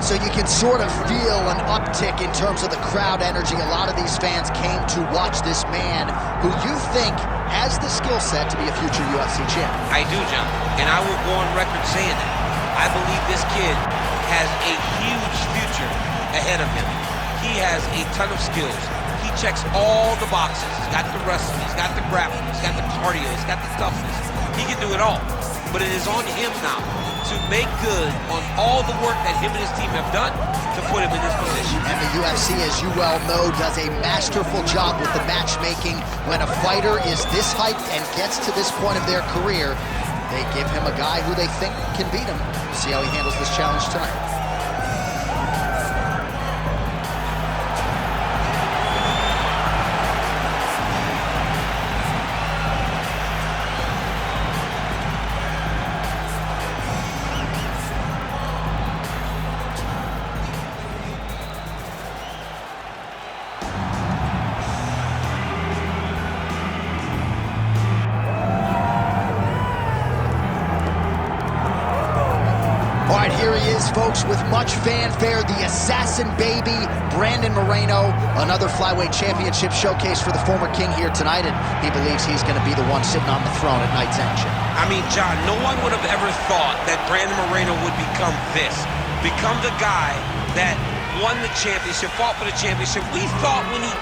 So you can sort of feel an uptick in terms of the crowd energy. A lot of these fans came to watch this man who you think has the skill set to be a future UFC champ. I do, John, and I will go on record saying that. I believe this kid has a huge future ahead of him. He has a ton of skills. He checks all the boxes. He's got the wrestling, he's got the grappling, he's got the cardio, he's got the toughness. He can do it all. But it is on him now to make good on all the work that him and his team have done to put him in this position. And the UFC, as you well know, does a masterful job with the matchmaking. When a fighter is this hyped and gets to this point of their career, they give him a guy who they think can beat him. See how he handles this challenge tonight. All right, here he is, folks, with much fanfare, the assassin baby, Brandon Moreno, another flyweight championship showcase for the former king here tonight, and he believes he's going to be the one sitting on the throne at night's end. I mean, John, no one would have ever thought that Brandon Moreno would become this, become the guy that won the championship, fought for the championship. We thought when he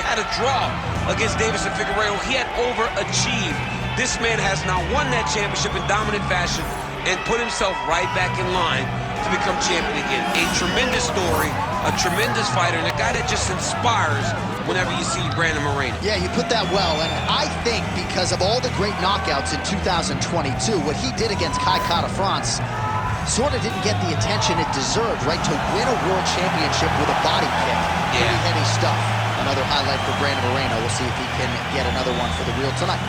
had a draw against Davis and Figueiredo, he had overachieved. This man has now won that championship in dominant fashion and put himself right back in line to become champion again. A tremendous story, a tremendous fighter, and a guy that just inspires whenever you see Brandon Moreno. Yeah, you put that well, and I think because of all the great knockouts in 2022, what he did against Kai Kara France sort of didn't get the attention it deserved, right? To win a world championship with a body kick. Yeah. Pretty heady stuff. Another highlight for Brandon Moreno. We'll see if he can get another one for the real tonight.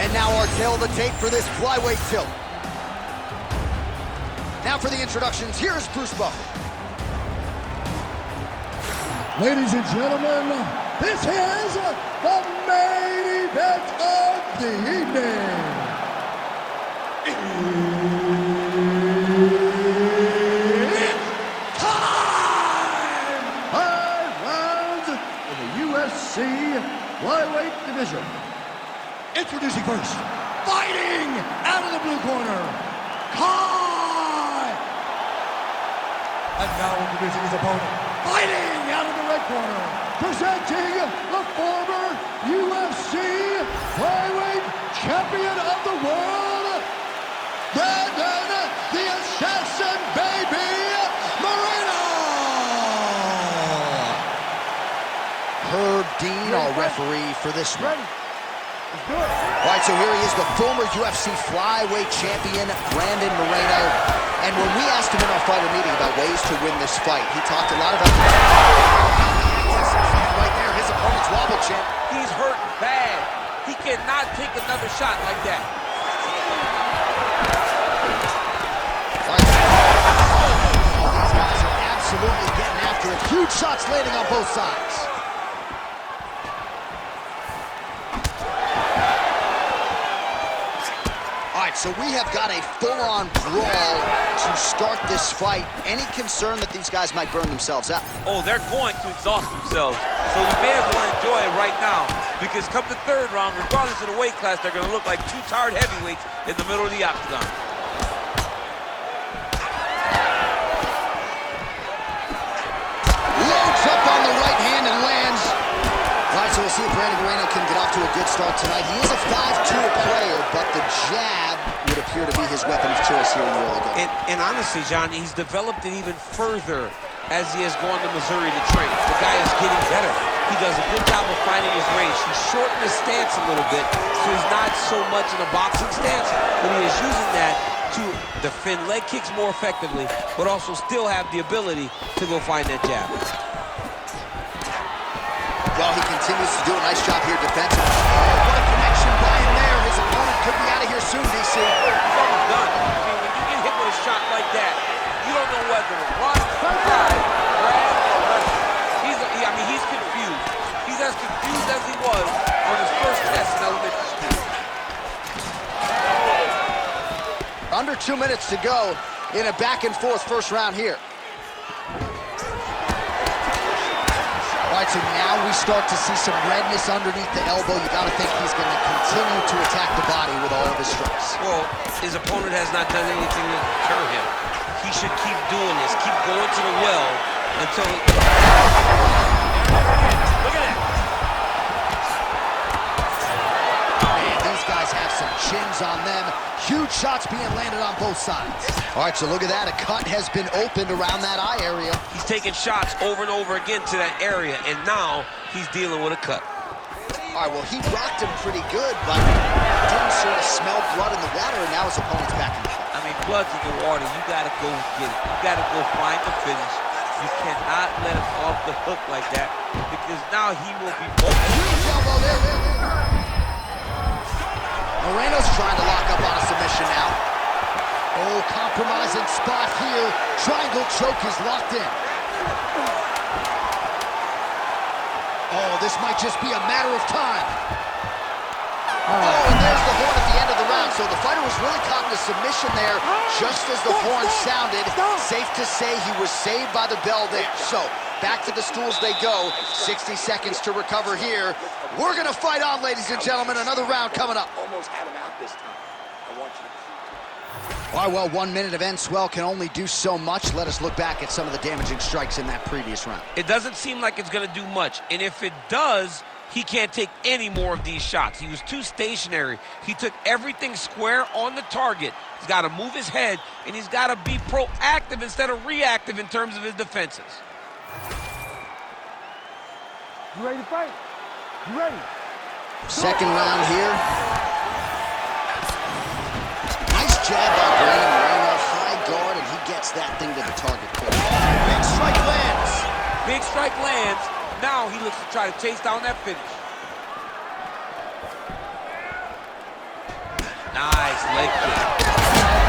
And now our tail of the tape for this flyweight tilt. Now for the introductions, here's Bruce Buffer. Ladies and gentlemen, this is the main event of the evening. It's time! 5 rounds in the UFC flyweight division. Introducing first, fighting out of the blue corner, Kai! And now introducing his opponent, fighting out of the red corner, presenting the former UFC flyweight champion of the world, Brandon the Assassin Baby Moreno! Herb Dean, our referee for this one. Good. All right, so here he is, the former UFC flyweight champion, Brandon Moreno. And when we asked him in our fighter meeting about ways to win this fight, he talked a lot about right there, his opponent's wobble champ. He's hurt bad. He cannot take another shot like that. All right. These guys are absolutely getting after it. Huge shots landing on both sides. So we have got a full-on brawl to start this fight. Any concern that these guys might burn themselves out? Oh, they're going to exhaust themselves. So the fans want to enjoy it right now, because come the third round, regardless of the weight class, they're going to look like two tired heavyweights in the middle of the octagon. Loads up on the right hand and lands. All right, so we'll see if Brandon Moreno can get off to a good start tonight. He is a 5'2" player, but the jab would appear to be his weapon of choice here in the early game. And honestly, John, he's developed it even further as he has gone to Missouri to train. The guy is getting better. He does a good job of finding his range. He's shortened his stance a little bit, so he's not so much in a boxing stance, but he is using that to defend leg kicks more effectively, but also still have the ability to go find that jab. Well, he continues to do a nice job here defensively. What a connection by him there. His opponent could be out of here soon, DC. He's almost done. I mean, when you get hit with a shot like that, you don't know whether to run, hide, grab, or wrestle. He's confused. He's as confused as he was on his first test in elementary school. 2 minutes to go in a back-and-forth first round here. All right, so now we start to see some redness underneath the elbow. You got to think he's going to continue to attack the body with all of his strikes. Well, his opponent has not done anything to deter him. He should keep doing this, keep going to the well until he... Look at that. Man, these guys have some chins on them. Huge shots being landed on both sides. All right, so look at that. A cut has been opened around that eye area. He's taking shots over and over again to that area, and now he's dealing with a cut. All right, well, he rocked him pretty good, but didn't sort of smell blood in the water, and now his opponent's back in the fight. I mean, blood's in the water. You got to go get it. You got to go find the finish. You cannot let him off the hook like that, because now he will be broken. Moreno's trying to lock up on a submission now. Oh, compromising spot here. Triangle choke is locked in. Oh, this might just be a matter of time. Oh, and there's the horn at the end of the round. So the fighter was really caught in a submission there just as the horn sounded. Safe to say he was saved by the bell there. So back to the stools they go. 60 seconds to recover here. We're going to fight on, ladies and gentlemen. Another round coming up. Almost had him out this time. I want you to... All right, well, 1 minute of end swell can only do so much. Let us look back at some of the damaging strikes in that previous round. It doesn't seem like it's going to do much, and if it does, he can't take any more of these shots. He was too stationary. He took everything square on the target. He's got to move his head, and he's got to be proactive instead of reactive in terms of his defenses. You ready to fight? You ready? Second round here. Nice jab by Moreno. High guard, and he gets that thing to the target quick. Big strike lands. Big strike lands. Now he looks to try to chase down that finish. Nice leg kick.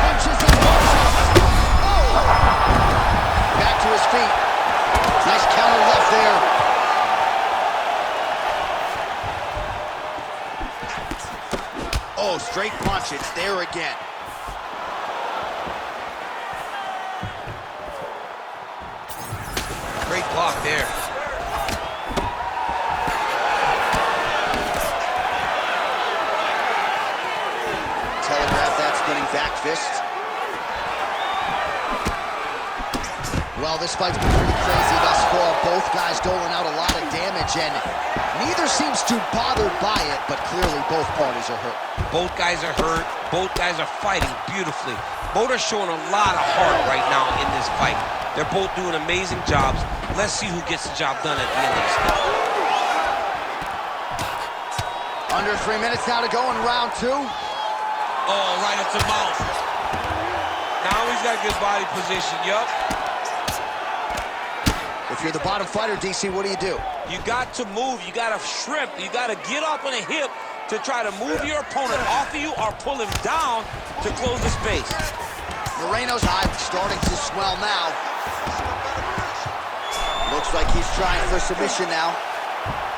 Punches and punches. Oh! Back to his feet. Nice counter left there. Oh, straight punch. It's there again. Great block there. Telegraph that spinning back fist. Well, this fight's been pretty crazy thus far. Both guys doling out a lot of damage, and neither seems too bothered by it, but clearly both parties are hurt. Both guys are hurt. Both guys are fighting beautifully. Both are showing a lot of heart right now in this fight. They're both doing amazing jobs. Let's see who gets the job done at the end of this fight. Under 3 minutes now to go in round two. Oh, right at the mouth. Now he's got good body position, yup. If you're the bottom fighter, DC, what do? You got to move. You got to shrimp. You got to get up on a hip to try to move your opponent off of you or pull him down to close the space. Moreno's eye starting to swell now. Looks like he's trying for submission now.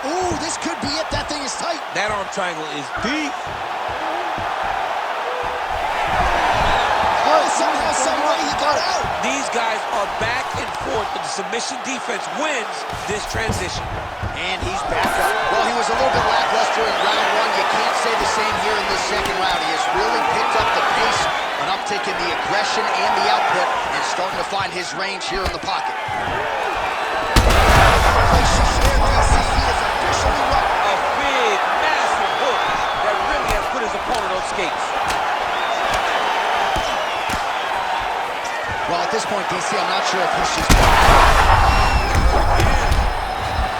Ooh, this could be it. That thing is tight. That arm triangle is deep. Oh, somehow, some way he got out. These guys are back and forth, but the submission defense wins this transition. And he's back up. Well, he was a little bit lackluster in round one. You can't say the same here in this second round. He has really picked up the pace, an uptick in the aggression and the output, and starting to find his range here in the pocket. A big, massive hook that really has put his opponent on skates. Well, at this point, DC, I'm not sure if he's just...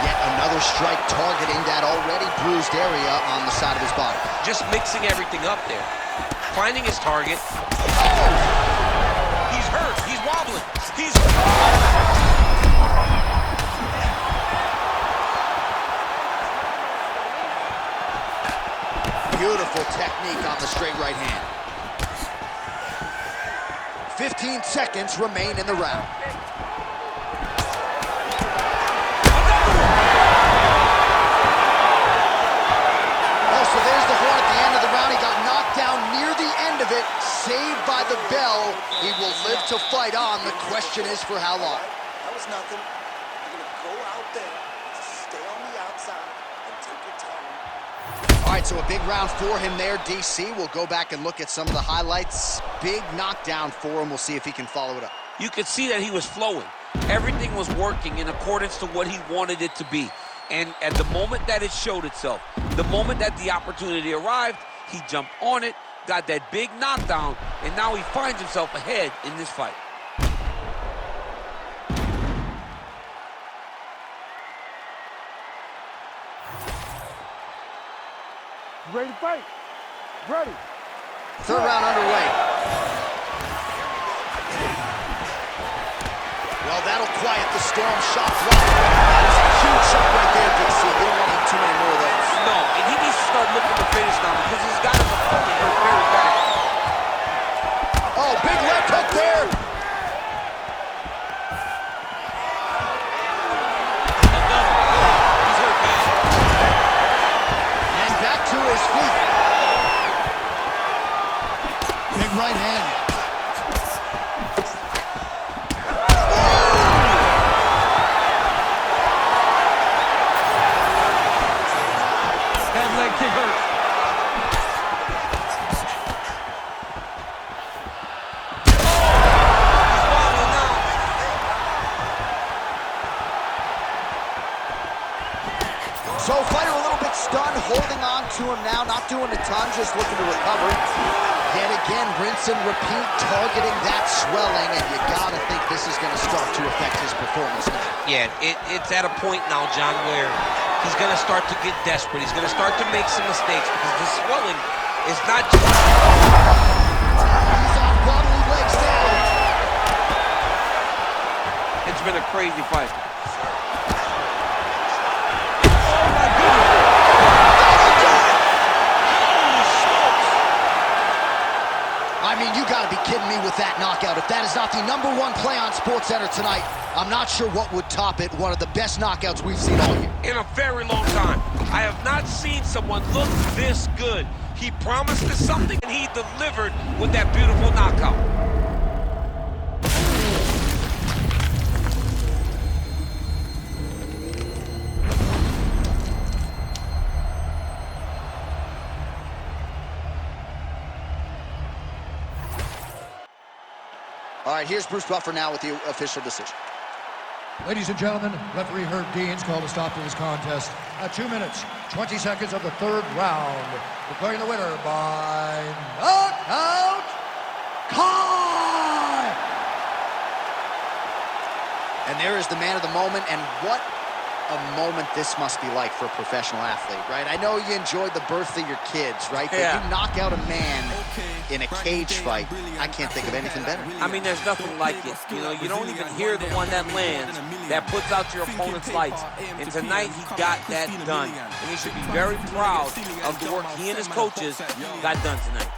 Yet another strike targeting that already bruised area on the side of his body. Just mixing everything up there. Finding his target. He's hurt. He's wobbling. He's... Beautiful technique on the straight right hand. 15 seconds remain in the round. Oh, so there's the horn at the end of the round. He got knocked down near the end of it. saved by the bell. He will live to fight on. The question is for how long. That was nothing. You're going to go out there, stay on the outside, and take your time. All right, so a big round for him there, DC. We'll go back and look at some of the highlights. Big knockdown for him. We'll see if he can follow it up. You could see that he was flowing. Everything was working in accordance to what he wanted it to be. And at the moment that it showed itself, the moment that the opportunity arrived, he jumped on it, got that big knockdown, and now he finds himself ahead in this fight. Ready to fight? Ready. Third round underway. Well, that'll quiet the storm shot clock. That is a huge shot right there, DC. You don't want to have too many more of those. No, and he needs to start looking to finish now because he's got his opponent hurt very bad. Oh, big left hook there. He's hurt bad. And back to his feet. Big right hand. That leg kick hurt. So fighter a little bit stunned, holding on to him now, not doing a ton, just looking to recover. Yet again, rinse and repeat, targeting that swelling, and you gotta think this is gonna start to affect his performance now. Yeah, it's at a point now, John, where he's gonna start to get desperate. He's gonna start to make some mistakes because the swelling is not just... He's on wobbly legs now. It's been a crazy fight. I mean, you gotta be kidding me with that knockout. If that is not the #1 play on SportsCenter tonight, I'm not sure what would top it. One of the best knockouts we've seen all year. In a very long time. I have not seen someone look this good. He promised us something, and he delivered with that beautiful knockout. All right, here's Bruce Buffer now with the official decision. Ladies and gentlemen, referee Herb Deans called a stop to this contest at 2 minutes, 20 seconds of the third round, declaring the winner by knockout, Kai! And there is the man of the moment, and what a moment this must be like for a professional athlete, right? I know you enjoyed the birth of your kids, right? But Yeah. you knock out a man in a cage fight, I can't think of anything better. I mean, there's nothing like it. You know, you don't even hear the one that lands, that puts out your opponent's lights. And tonight, he got that done. And he should be very proud of the work he and his coaches got done tonight.